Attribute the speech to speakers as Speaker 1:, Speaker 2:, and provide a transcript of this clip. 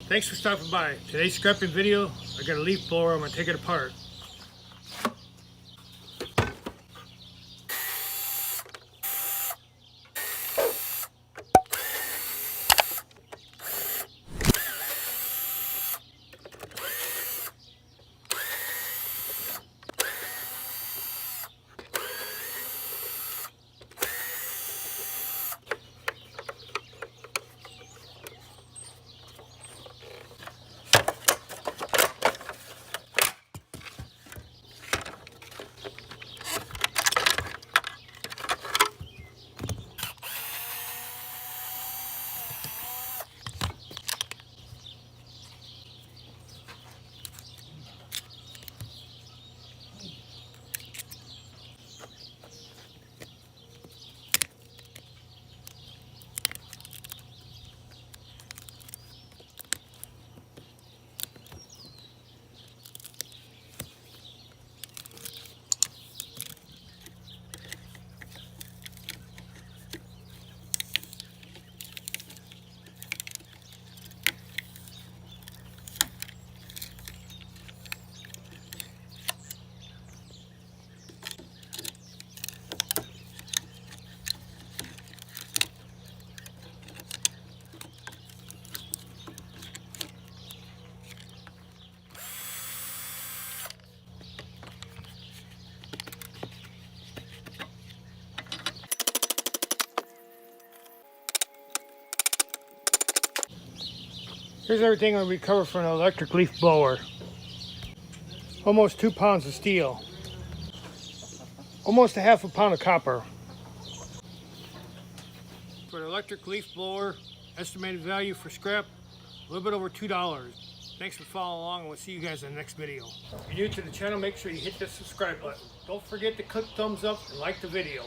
Speaker 1: Thanks for stopping by. Today's scrapping video, I got a leaf blower. I'm going to take it apart. Here's everything I recovered from an electric leaf blower. Almost 2 pounds of steel. Almost a half a pound of copper. For an electric leaf blower, estimated value for scrap, a little bit over $2. Thanks for following along, and we'll see you guys in the next video. If you're new to the channel, make sure you hit the subscribe button. Don't forget to click thumbs up and like the video.